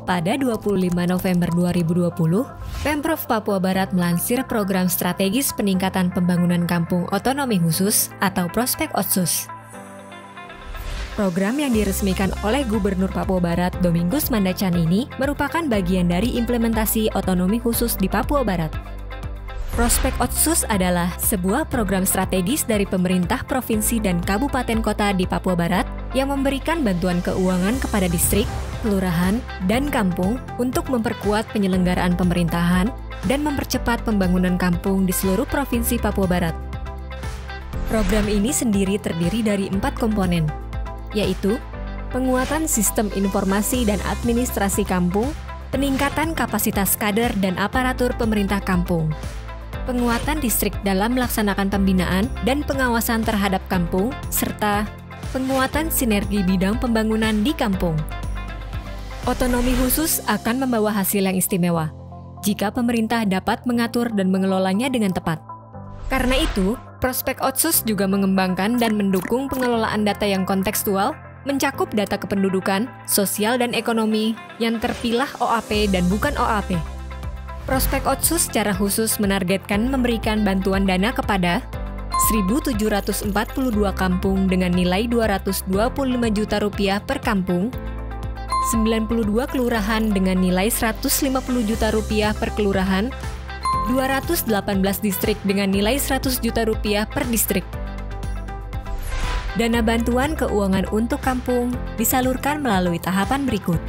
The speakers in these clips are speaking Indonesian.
Pada 25 November 2020, Pemprov Papua Barat melansir program strategis peningkatan pembangunan kampung otonomi khusus atau Prospek Otsus. Program yang diresmikan oleh Gubernur Papua Barat Domingus Mandacan ini merupakan bagian dari implementasi otonomi khusus di Papua Barat. Prospek Otsus adalah sebuah program strategis dari pemerintah provinsi dan kabupaten kota di Papua Barat yang memberikan bantuan keuangan kepada distrik, kelurahan, dan kampung untuk memperkuat penyelenggaraan pemerintahan dan mempercepat pembangunan kampung di seluruh provinsi Papua Barat. Program ini sendiri terdiri dari 4 komponen, yaitu penguatan sistem informasi dan administrasi kampung, peningkatan kapasitas kader dan aparatur pemerintah kampung, penguatan distrik dalam melaksanakan pembinaan dan pengawasan terhadap kampung, serta penguatan sinergi bidang pembangunan di kampung. Otonomi khusus akan membawa hasil yang istimewa jika pemerintah dapat mengatur dan mengelolanya dengan tepat. Karena itu, Prospek Otsus juga mengembangkan dan mendukung pengelolaan data yang kontekstual, mencakup data kependudukan, sosial dan ekonomi yang terpilah OAP dan bukan OAP. Prospek Otsus secara khusus menargetkan memberikan bantuan dana kepada 1.742 kampung dengan nilai Rp225 juta per kampung, 92 kelurahan dengan nilai Rp150 juta per kelurahan, 218 distrik dengan nilai Rp100 juta per distrik. Dana bantuan keuangan untuk kampung disalurkan melalui tahapan berikut.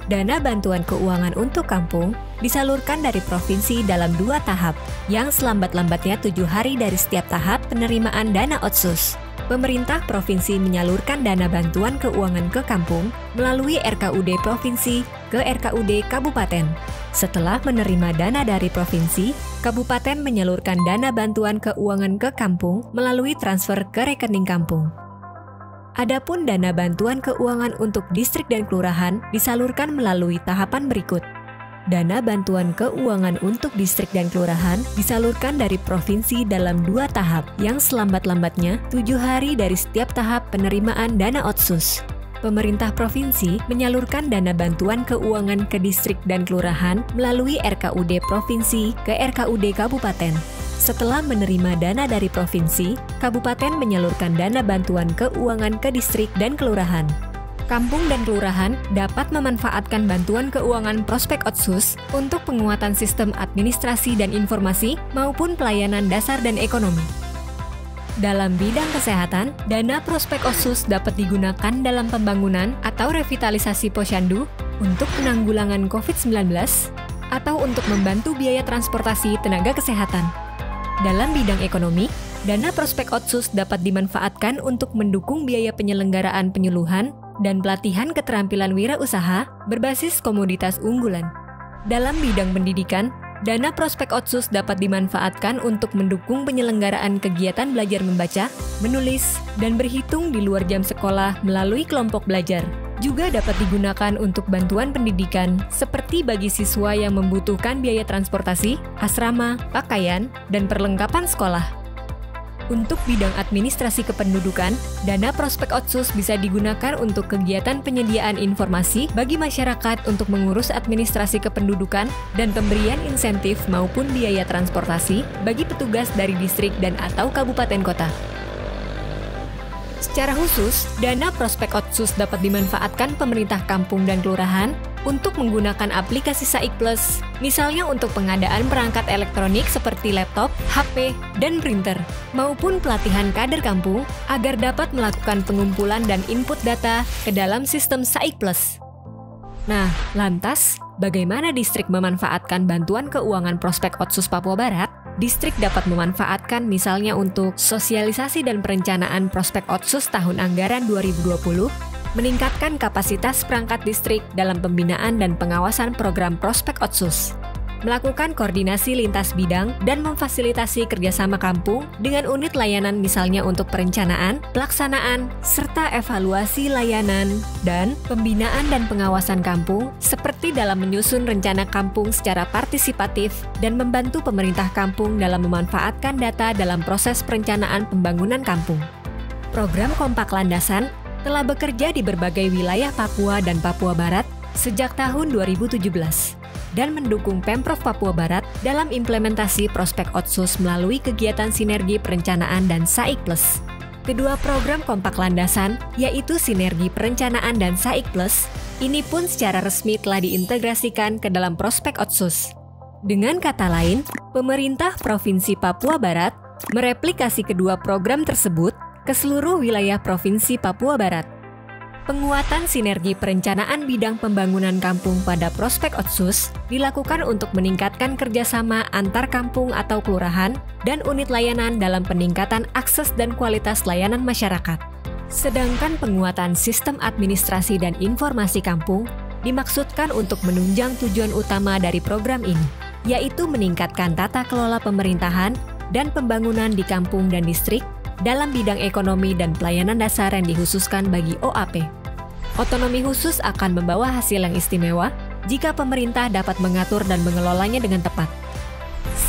Dana bantuan keuangan untuk kampung disalurkan dari provinsi dalam 2 tahap, yang selambat-lambatnya 7 hari dari setiap tahap penerimaan dana Otsus. Pemerintah provinsi menyalurkan dana bantuan keuangan ke kampung melalui RKUD provinsi ke RKUD kabupaten. Setelah menerima dana dari provinsi, kabupaten menyalurkan dana bantuan keuangan ke kampung melalui transfer ke rekening kampung. Adapun dana bantuan keuangan untuk distrik dan kelurahan disalurkan melalui tahapan berikut. Dana bantuan keuangan untuk distrik dan kelurahan disalurkan dari provinsi dalam 2 tahap, yang selambat-lambatnya 7 hari dari setiap tahap penerimaan dana Otsus. Pemerintah provinsi menyalurkan dana bantuan keuangan ke distrik dan kelurahan melalui RKUD provinsi ke RKUD kabupaten. Setelah menerima dana dari provinsi, kabupaten menyalurkan dana bantuan keuangan ke distrik dan kelurahan. Kampung dan kelurahan dapat memanfaatkan bantuan keuangan Prospek Otsus untuk penguatan sistem administrasi dan informasi maupun pelayanan dasar dan ekonomi. Dalam bidang kesehatan, dana Prospek Otsus dapat digunakan dalam pembangunan atau revitalisasi posyandu untuk penanggulangan COVID-19 atau untuk membantu biaya transportasi tenaga kesehatan. Dalam bidang ekonomi, dana Prospek Otsus dapat dimanfaatkan untuk mendukung biaya penyelenggaraan penyuluhan dan pelatihan keterampilan wirausaha berbasis komoditas unggulan. Dalam bidang pendidikan, dana Prospek Otsus dapat dimanfaatkan untuk mendukung penyelenggaraan kegiatan belajar membaca, menulis, dan berhitung di luar jam sekolah melalui kelompok belajar. Juga dapat digunakan untuk bantuan pendidikan seperti bagi siswa yang membutuhkan biaya transportasi, asrama, pakaian, dan perlengkapan sekolah. Untuk bidang administrasi kependudukan, dana Prospek Otsus bisa digunakan untuk kegiatan penyediaan informasi bagi masyarakat untuk mengurus administrasi kependudukan dan pemberian insentif maupun biaya transportasi bagi petugas dari distrik dan atau kabupaten kota. Secara khusus, dana Prospek Otsus dapat dimanfaatkan pemerintah kampung dan kelurahan untuk menggunakan aplikasi SAIK Plus, misalnya untuk pengadaan perangkat elektronik seperti laptop, HP, dan printer, maupun pelatihan kader kampung agar dapat melakukan pengumpulan dan input data ke dalam sistem SAIK Plus. Nah, lantas, bagaimana distrik memanfaatkan bantuan keuangan Prospek Otsus Papua Barat? Distrik dapat memanfaatkan misalnya untuk sosialisasi dan perencanaan Prospek Otsus tahun anggaran 2020, meningkatkan kapasitas perangkat distrik dalam pembinaan dan pengawasan program Prospek Otsus, melakukan koordinasi lintas bidang dan memfasilitasi kerjasama kampung dengan unit layanan misalnya untuk perencanaan, pelaksanaan, serta evaluasi layanan, dan pembinaan dan pengawasan kampung seperti dalam menyusun rencana kampung secara partisipatif dan membantu pemerintah kampung dalam memanfaatkan data dalam proses perencanaan pembangunan kampung. Program Kompak Landasan telah bekerja di berbagai wilayah Papua dan Papua Barat sejak tahun 2017 dan mendukung Pemprov Papua Barat dalam implementasi prospek Otsus melalui kegiatan sinergi perencanaan dan SAIK Plus. Kedua program kompak landasan, yaitu Sinergi Perencanaan dan SAIK Plus, ini pun secara resmi telah diintegrasikan ke dalam prospek Otsus. Dengan kata lain, pemerintah Provinsi Papua Barat mereplikasi kedua program tersebut ke seluruh wilayah Provinsi Papua Barat. Penguatan sinergi perencanaan bidang pembangunan kampung pada prospek Otsus dilakukan untuk meningkatkan kerjasama antar kampung atau kelurahan dan unit layanan dalam peningkatan akses dan kualitas layanan masyarakat. Sedangkan penguatan sistem administrasi dan informasi kampung dimaksudkan untuk menunjang tujuan utama dari program ini, yaitu meningkatkan tata kelola pemerintahan dan pembangunan di kampung dan distrik dalam bidang ekonomi dan pelayanan dasar yang dikhususkan bagi OAP. Otonomi khusus akan membawa hasil yang istimewa jika pemerintah dapat mengatur dan mengelolanya dengan tepat.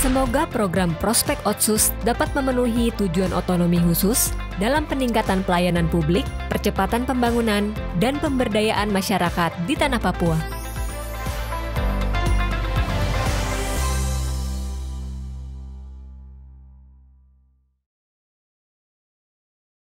Semoga program Prospek Otsus dapat memenuhi tujuan otonomi khusus dalam peningkatan pelayanan publik, percepatan pembangunan, dan pemberdayaan masyarakat di tanah Papua.